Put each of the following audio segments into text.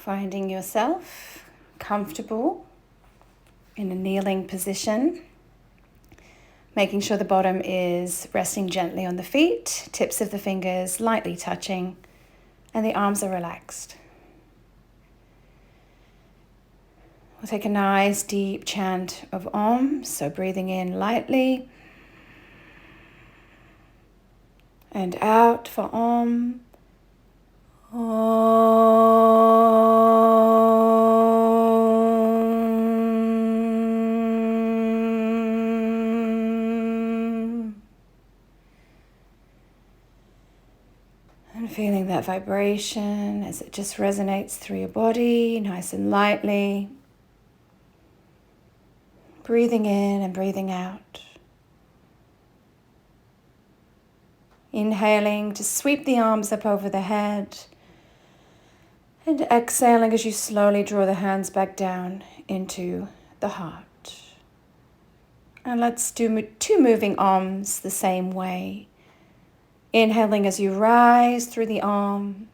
Finding yourself comfortable in a kneeling position. Making sure the bottom is resting gently on the feet, tips of the fingers lightly touching, and the arms are relaxed. We'll take a nice deep chant of Om, so breathing in lightly and out for Om. And feeling that vibration as it just resonates through your body, nice and lightly. Breathing in and breathing out. Inhaling to sweep the arms up over the head. And exhaling as you slowly draw the hands back down into the heart. And let's do 2 moving arms the same way. Inhaling as you rise through the arms.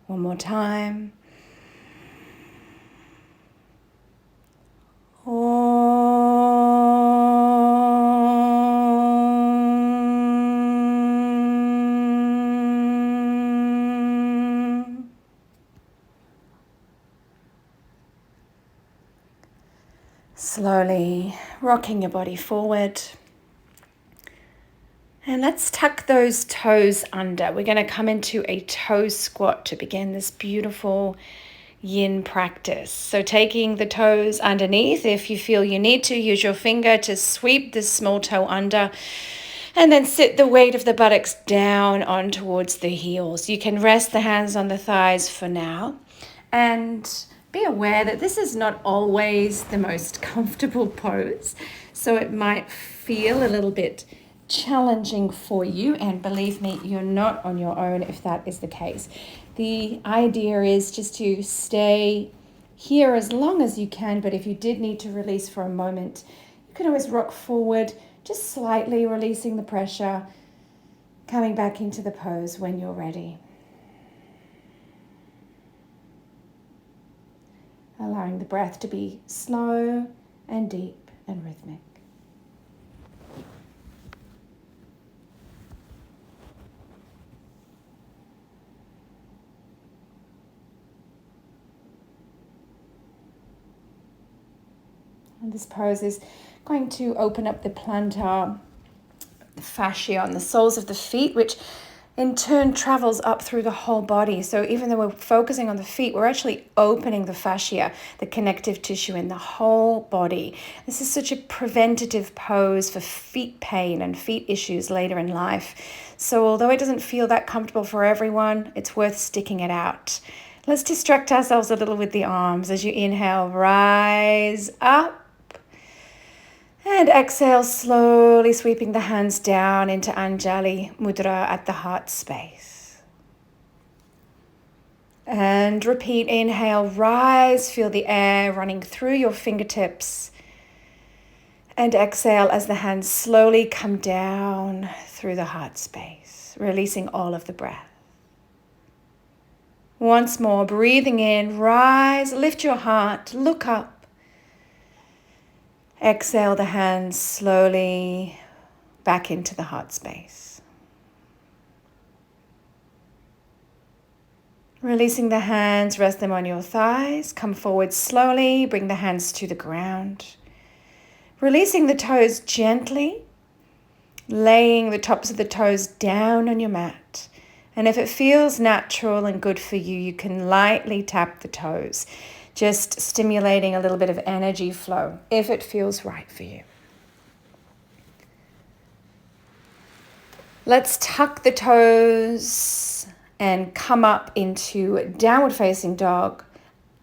One more time. Slowly rocking your body forward. And let's tuck those toes under. We're going to come into a toe squat to begin this beautiful yin practice. So taking the toes underneath, if you feel you need to, use your finger to sweep the small toe under. And then sit the weight of the buttocks down on towards the heels. You can rest the hands on the thighs for now. And be aware that this is not always the most comfortable pose, so it might feel a little bit challenging for you, and believe me, you're not on your own if that is the case. The idea is just to stay here as long as you can, but if you did need to release for a moment, you can always rock forward, just slightly releasing the pressure, coming back into the pose when you're ready. Allowing the breath to be slow and deep and rhythmic. And this pose is going to open up the plantar, the fascia on the soles of the feet, which in turn travels up through the whole body. So even though we're focusing on the feet, we're actually opening the fascia, the connective tissue in the whole body. This is such a preventative pose for feet pain and feet issues later in life. So although it doesn't feel that comfortable for everyone, it's worth sticking it out. Let's distract ourselves a little with the arms. As you inhale, rise up. And exhale, slowly sweeping the hands down into Anjali Mudra at the heart space. And repeat, inhale, rise, feel the air running through your fingertips. And exhale as the hands slowly come down through the heart space, releasing all of the breath. Once more, breathing in, rise, lift your heart, look up. Exhale the hands slowly back into the heart space. Releasing the hands, rest them on your thighs. Come forward slowly, bring the hands to the ground. Releasing the toes gently, laying the tops of the toes down on your mat. And if it feels natural and good for you, you can lightly tap the toes, just stimulating a little bit of energy flow if it feels right for you. Let's tuck the toes and come up into downward facing dog,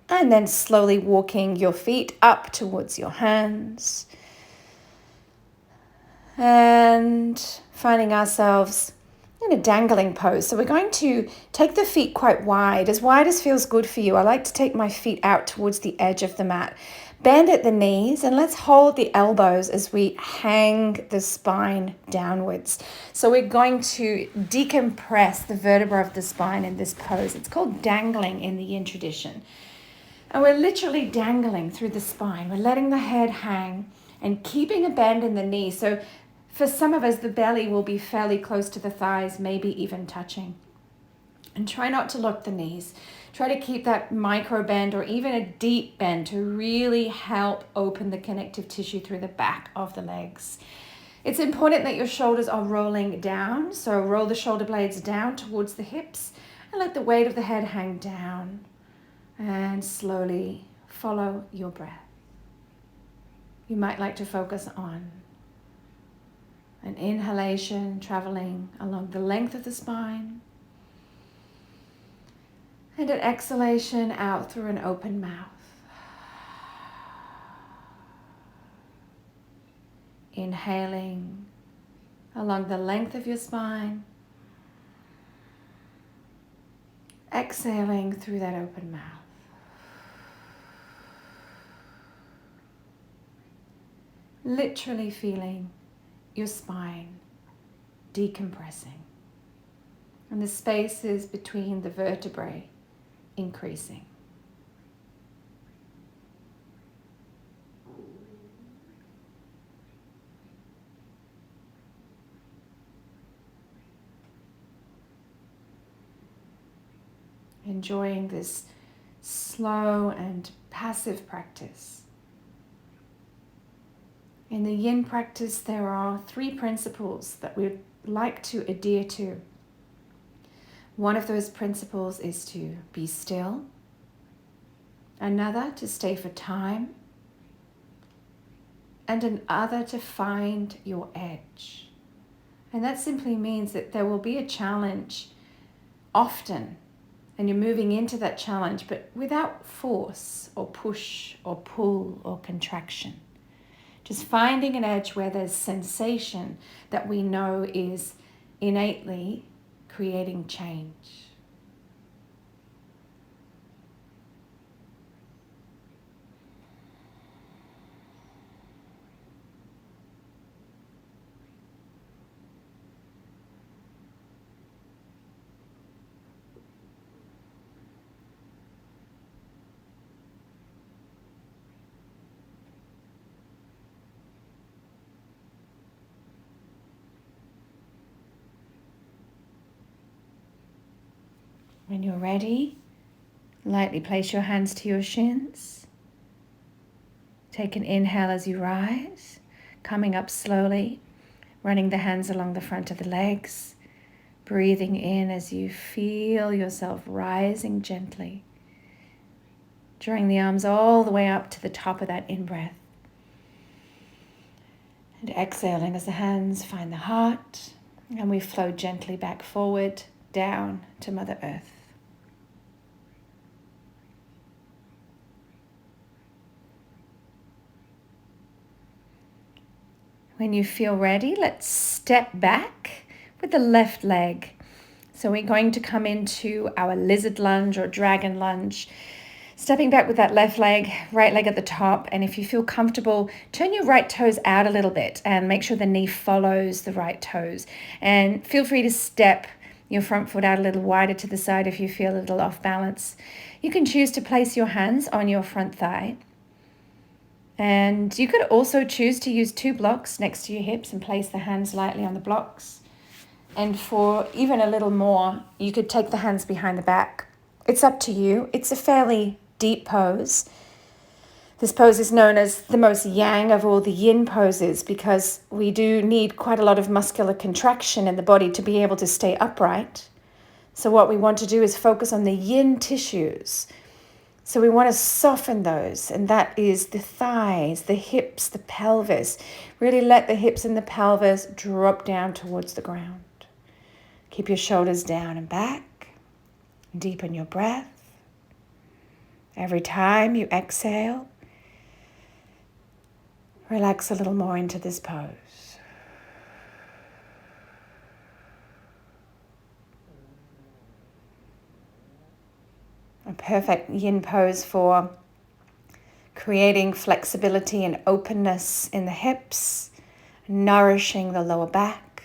and then slowly walking your feet up towards your hands and finding ourselves in a dangling pose. So we're going to take the feet quite wide as feels good for you. I like to take my feet out towards the edge of the mat. Bend at the knees, and let's hold the elbows as we hang the spine downwards. So we're going to decompress the vertebra of the spine in this pose. It's called dangling in the Yin tradition. And we're literally dangling through the spine. We're letting the head hang and keeping a bend in the knee. So for some of us, the belly will be fairly close to the thighs, maybe even touching. And try not to lock the knees. Try to keep that micro bend or even a deep bend to really help open the connective tissue through the back of the legs. It's important that your shoulders are rolling down. So roll the shoulder blades down towards the hips and let the weight of the head hang down. And slowly follow your breath. You might like to focus on an inhalation traveling along the length of the spine and an exhalation out through an open mouth. Inhaling along the length of your spine, exhaling through that open mouth. Literally feeling your spine decompressing and the spaces between the vertebrae increasing. Enjoying this slow and passive practice. In the Yin practice, there are 3 principles that we'd like to adhere to. One of those principles is to be still. Another, to stay for time. And another, to find your edge. And that simply means that there will be a challenge often, and you're moving into that challenge, but without force or push or pull or contraction. Just finding an edge where there's sensation that we know is innately creating change. When you're ready, lightly place your hands to your shins. Take an inhale as you rise, coming up slowly, running the hands along the front of the legs, breathing in as you feel yourself rising gently, drawing the arms all the way up to the top of that in-breath. And exhaling as the hands find the heart, and we flow gently back forward, down to Mother Earth. When you feel ready, let's step back with the left leg. So we're going to come into our lizard lunge or dragon lunge. Stepping back with that left leg, right leg at the top. And if you feel comfortable, turn your right toes out a little bit and make sure the knee follows the right toes. And feel free to step your front foot out a little wider to the side if you feel a little off balance. You can choose to place your hands on your front thigh. And you could also choose to use 2 blocks next to your hips and place the hands lightly on the blocks. And for even a little more, you could take the hands behind the back. It's up to you. It's a fairly deep pose. This pose is known as the most yang of all the yin poses because we do need quite a lot of muscular contraction in the body to be able to stay upright. So what we want to do is focus on the yin tissues. So we want to soften those, and that is the thighs, the hips, the pelvis. Really let the hips and the pelvis drop down towards the ground. Keep your shoulders down and back. Deepen your breath. Every time you exhale, relax a little more into this pose. perfect yin pose for creating flexibility and openness in the hips, nourishing the lower back.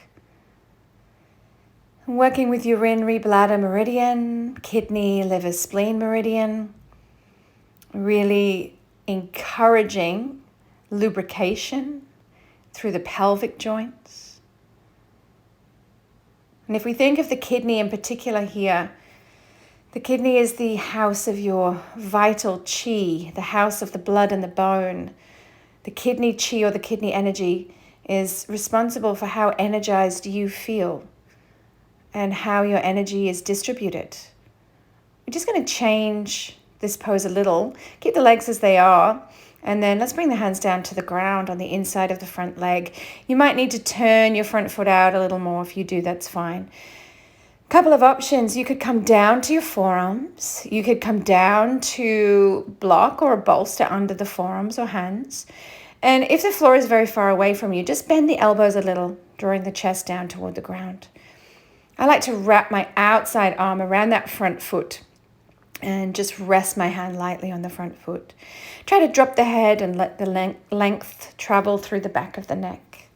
Working with urinary bladder meridian, kidney, liver, spleen meridian, really encouraging lubrication through the pelvic joints. And if we think of the kidney in particular here, the kidney is the house of your vital chi, the house of the blood and the bone. The kidney chi, or the kidney energy, is responsible for how energized you feel and how your energy is distributed. We're just going to change this pose a little. Keep the legs as they are. And then let's bring the hands down to the ground on the inside of the front leg. You might need to turn your front foot out a little more. If you do, that's fine. Couple of options. You could come down to your forearms. You could come down to block or a bolster under the forearms or hands. And if the floor is very far away from you, just bend the elbows a little, drawing the chest down toward the ground. I like to wrap my outside arm around that front foot and just rest my hand lightly on the front foot. Try to drop the head and let the length travel through the back of the neck.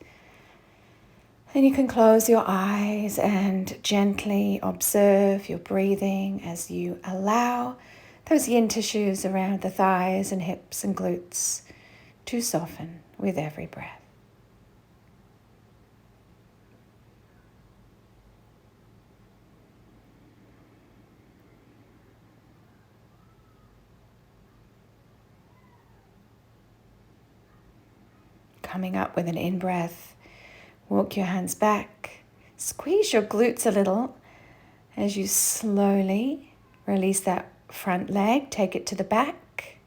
And you can close your eyes and gently observe your breathing as you allow those yin tissues around the thighs and hips and glutes to soften with every breath. Coming up with an in-breath, walk your hands back, squeeze your glutes a little as you slowly release that front leg, take it to the back.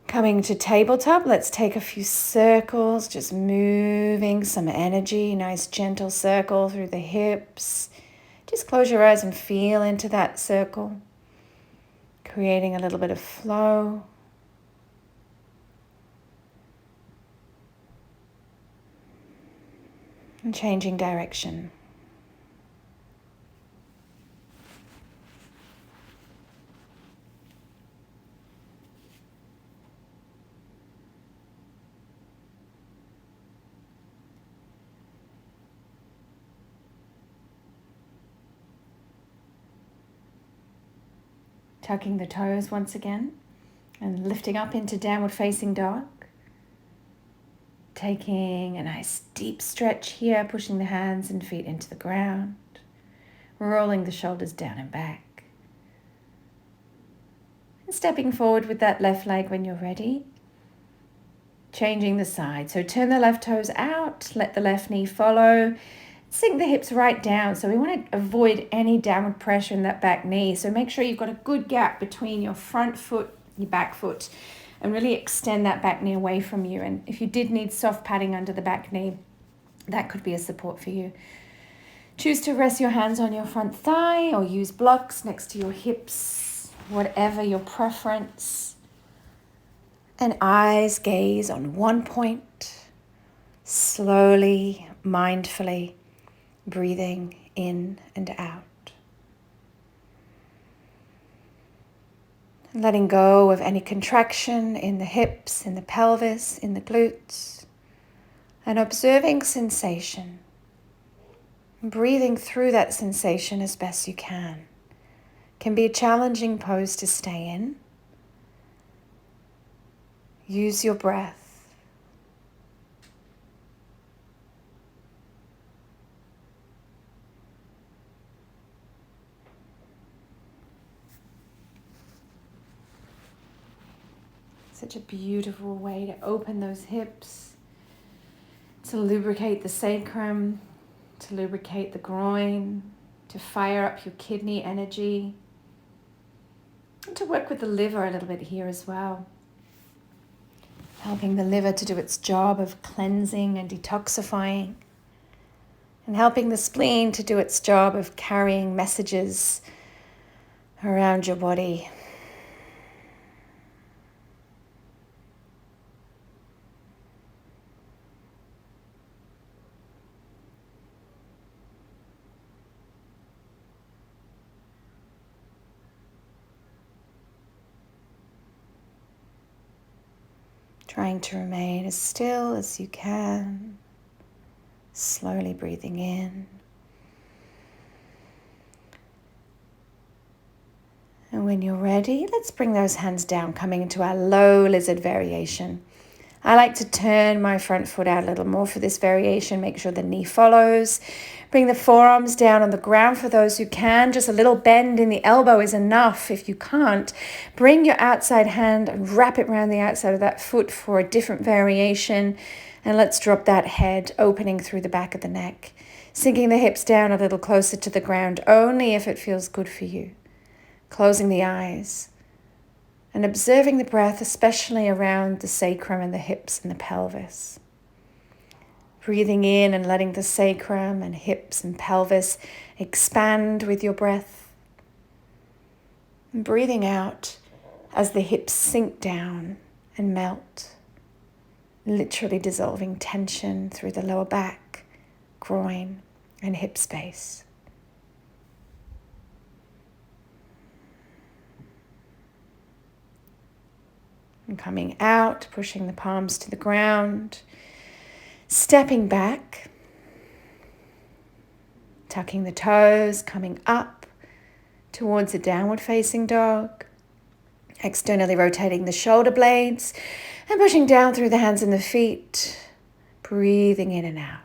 Coming to tabletop, let's take a few circles, just moving some energy, nice gentle circle through the hips. Just close your eyes and feel into that circle, creating a little bit of flow. And changing direction. Tucking the toes once again and lifting up into downward facing dog. Taking a nice deep stretch here, pushing the hands and feet into the ground, rolling the shoulders down and back. And stepping forward with that left leg when you're ready. Changing the side. So turn the left toes out, let the left knee follow. Sink the hips right down. So we want to avoid any downward pressure in that back knee. So make sure you've got a good gap between your front foot, your back foot, and really extend that back knee away from you. And if you did need soft padding under the back knee, that could be a support for you. Choose to rest your hands on your front thigh or use blocks next to your hips, whatever your preference. And eyes gaze on one point, slowly, mindfully breathing in and out. Letting go of any contraction in the hips, in the pelvis, in the glutes, and observing sensation. Breathing through that sensation as best you can. Can be a challenging pose to stay in. Use your breath. Such a beautiful way to open those hips, to lubricate the sacrum, to lubricate the groin, to fire up your kidney energy, and to work with the liver a little bit here as well. Helping the liver to do its job of cleansing and detoxifying, and helping the spleen to do its job of carrying messages around your body. trying to remain as still as you can, slowly breathing in. And when you're ready, let's bring those hands down, coming into our low lizard variation. I like to turn my front foot out a little more for this variation. Make sure the knee follows. Bring the forearms down on the ground for those who can. Just a little bend in the elbow is enough. If you can't, bring your outside hand and wrap it around the outside of that foot for a different variation. And let's drop that head, opening through the back of the neck. Sinking the hips down a little closer to the ground, only if it feels good for you. Closing the eyes and observing the breath, especially around the sacrum and the hips and the pelvis. Breathing in and letting the sacrum and hips and pelvis expand with your breath. And breathing out as the hips sink down and melt, literally dissolving tension through the lower back, groin, and hip space. And coming out, pushing the palms to the ground, stepping back, tucking the toes, coming up towards a downward facing dog, externally rotating the shoulder blades and pushing down through the hands and the feet, breathing in and out.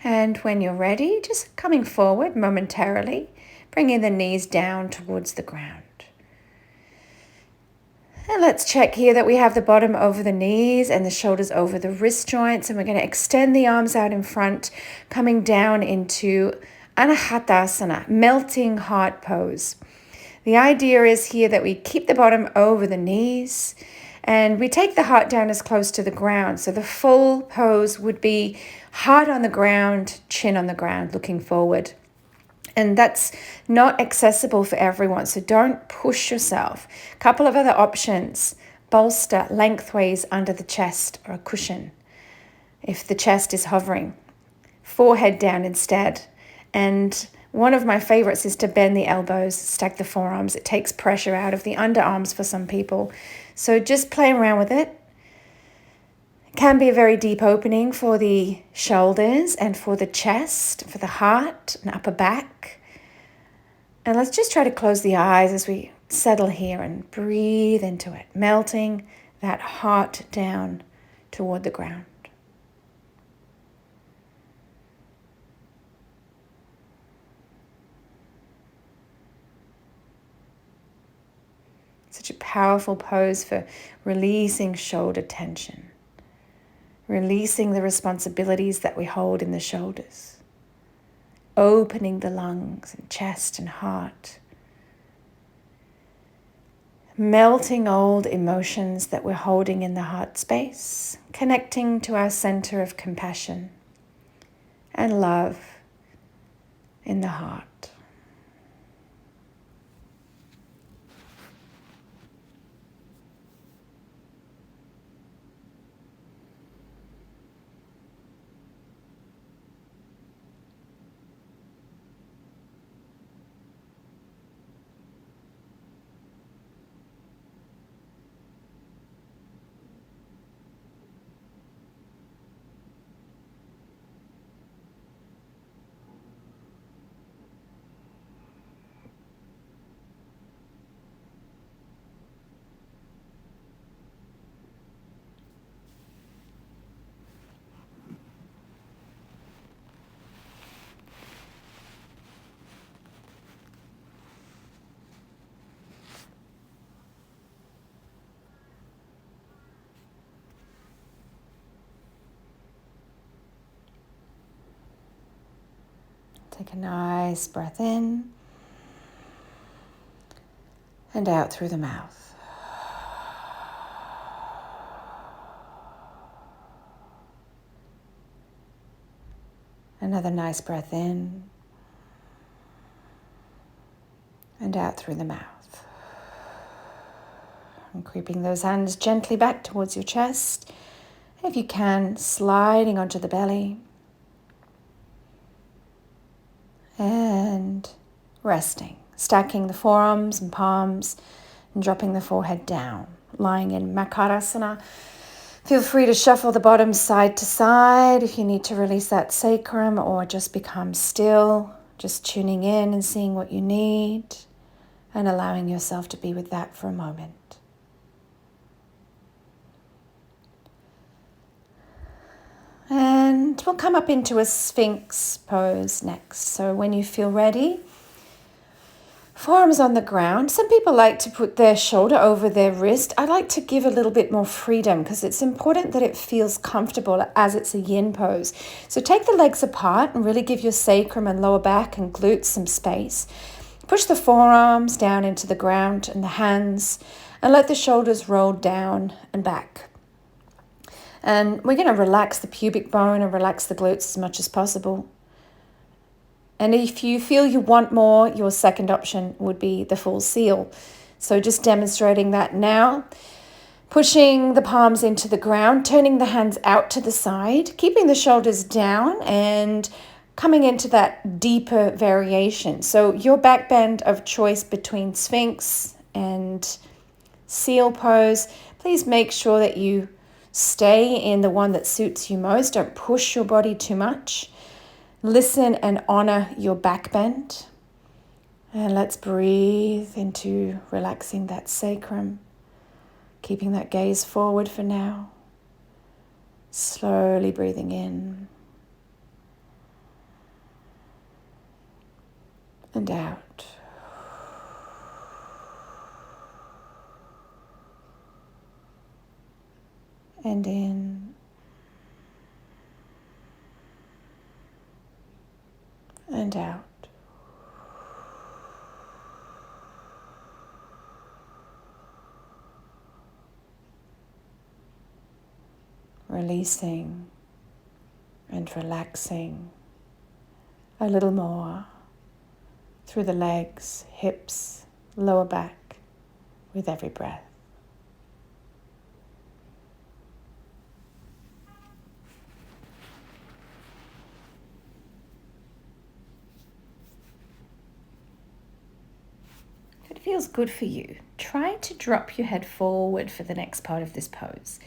And when you're ready, just coming forward momentarily, bringing the knees down towards the ground. And let's check here that we have the bottom over the knees and the shoulders over the wrist joints. And we're going to extend the arms out in front, coming down into Anahatasana, melting heart pose. The idea is here that we keep the bottom over the knees and we take the heart down as close to the ground. So the full pose would be heart on the ground, chin on the ground, looking forward. And that's not accessible for everyone, so don't push yourself. A couple of other options: bolster lengthways under the chest or a cushion if the chest is hovering. Forehead down instead. And one of my favorites is to bend the elbows, stack the forearms. It takes pressure out of the underarms for some people. So just play around with it. It can be a very deep opening for the shoulders and for the chest, for the heart and upper back. And let's just try to close the eyes as we settle here and breathe into it, melting that heart down toward the ground. Such a powerful pose for releasing shoulder tension, releasing the responsibilities that we hold in the shoulders, opening the lungs and chest and heart, melting old emotions that we're holding in the heart space, connecting to our center of compassion and love in the heart. Take a nice breath in and out through the mouth. Another nice breath in and out through the mouth. And creeping those hands gently back towards your chest. If you can, sliding onto the belly. And resting, stacking the forearms and palms and dropping the forehead down, lying in Makarasana. Feel free to shuffle the bottoms side to side if you need to release that sacrum, or just become still, just tuning in and seeing what you need and allowing yourself to be with that for a moment. And we'll come up into a Sphinx pose next. So when you feel ready, forearms on the ground. Some people like to put their shoulder over their wrist. I like to give a little bit more freedom because it's important that it feels comfortable as it's a yin pose. So take the legs apart and really give your sacrum and lower back and glutes some space. Push the forearms down into the ground and the hands, and let the shoulders roll down and back. And we're going to relax the pubic bone and relax the glutes as much as possible. And if you feel you want more, your second option would be the full seal. So just demonstrating that now. Pushing the palms into the ground, turning the hands out to the side, keeping the shoulders down and coming into that deeper variation. So your back bend of choice between Sphinx and seal pose, please make sure that you stay in the one that suits you most. Don't push your body too much. Listen and honor your back bend. And let's breathe into relaxing that sacrum, keeping that gaze forward for now. Slowly breathing in and out. And in and out. Releasing and relaxing a little more through the legs, hips, lower back with every breath. If it feels good for you, try to drop your head forward for the next part of this pose.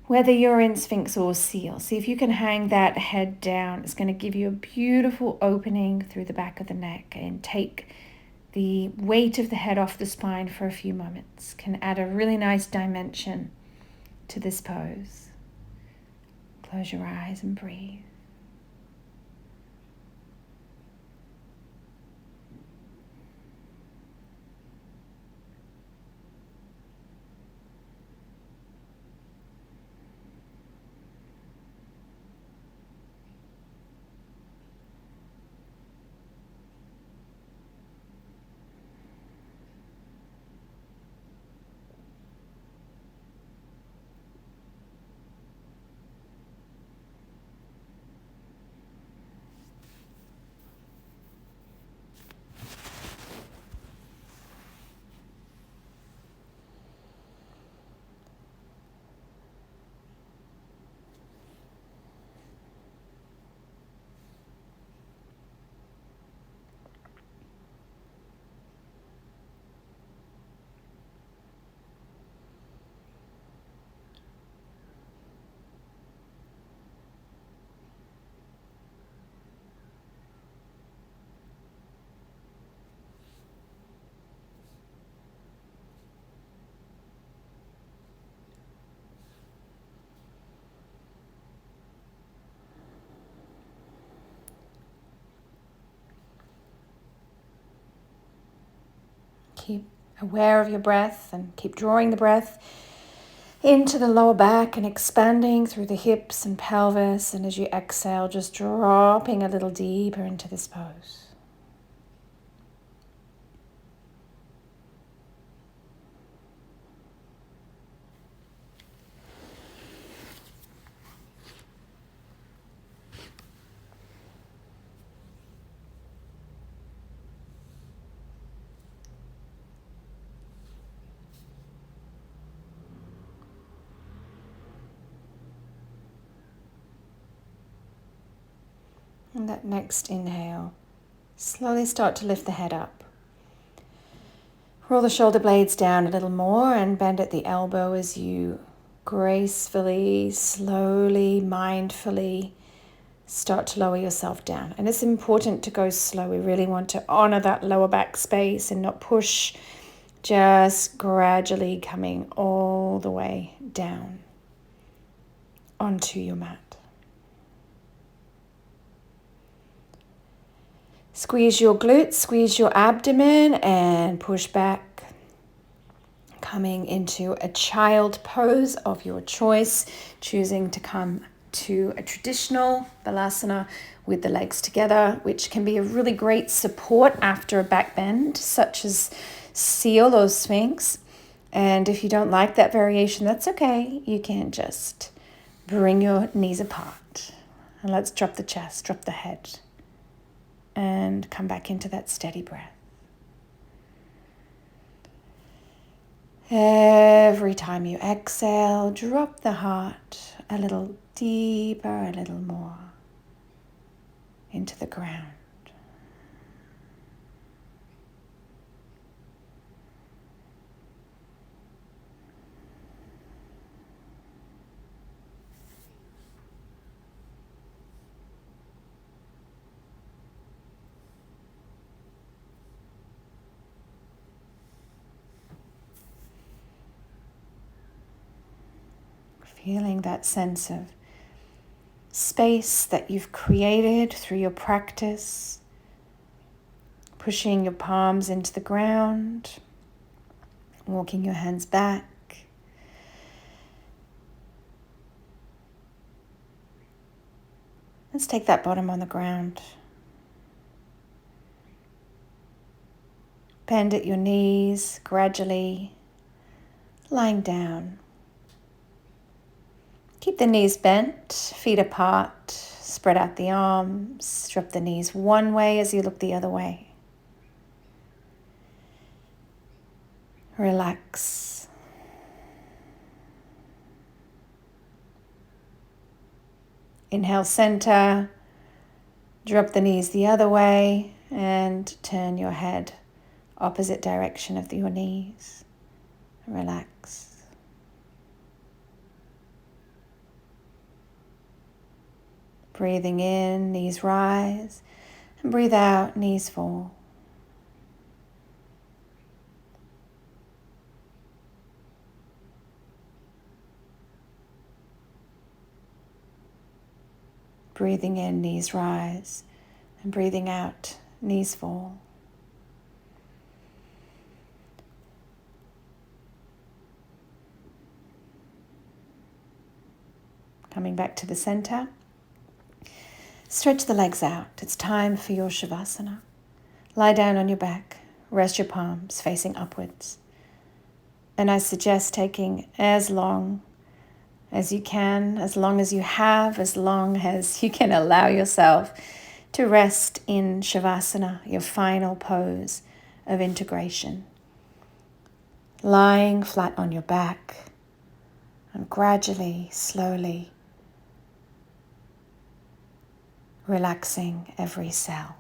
Whether you're in Sphinx or Seal, see if you can hang that head down. It's going to give you a beautiful opening through the back of the neck, and take the weight of the head off the spine for a few moments. Can add a really nice dimension to this pose. Close your eyes and breathe. Keep aware of your breath and keep drawing the breath into the lower back and expanding through the hips and pelvis. And as you exhale, just dropping a little deeper into this pose. And that next inhale, Slowly start to lift the head up. Roll the shoulder blades down a little more and bend at the elbow as you gracefully, slowly, mindfully start to lower yourself down. And it's important to go slow. We really want to honor that lower back space and not push, just gradually coming all the way down onto your mat. Squeeze your glutes, squeeze your abdomen and push back, coming into a child pose of your choice, choosing to come to a traditional balasana with the legs together, which can be a really great support after a back bend, such as seal or sphinx. And if you don't like that variation, that's okay. You can just bring your knees apart. And let's drop the chest, drop the head, and come back into that steady breath. Every time you exhale, drop the heart a little deeper, a little more into the ground. Feeling that sense of space that you've created through your practice, pushing your palms into the ground, walking your hands back. Let's take that bottom on the ground. Bend at your knees, gradually lying down. Keep the knees bent, feet apart, spread out the arms, drop the knees one way as you look the other way. Relax. Inhale, center, drop the knees the other way and turn your head opposite direction of your knees. Relax. Breathing in, knees rise, and breathe out, knees fall. Breathing in, knees rise, and breathing out, knees fall. Coming back to the center. Stretch the legs out. It's time for your Shavasana. Lie down on your back. Rest your palms facing upwards. And I suggest taking as long as you can, as long as you have, as long as you can allow yourself to rest in Shavasana, your final pose of integration. Lying flat on your back and gradually, slowly relaxing every cell.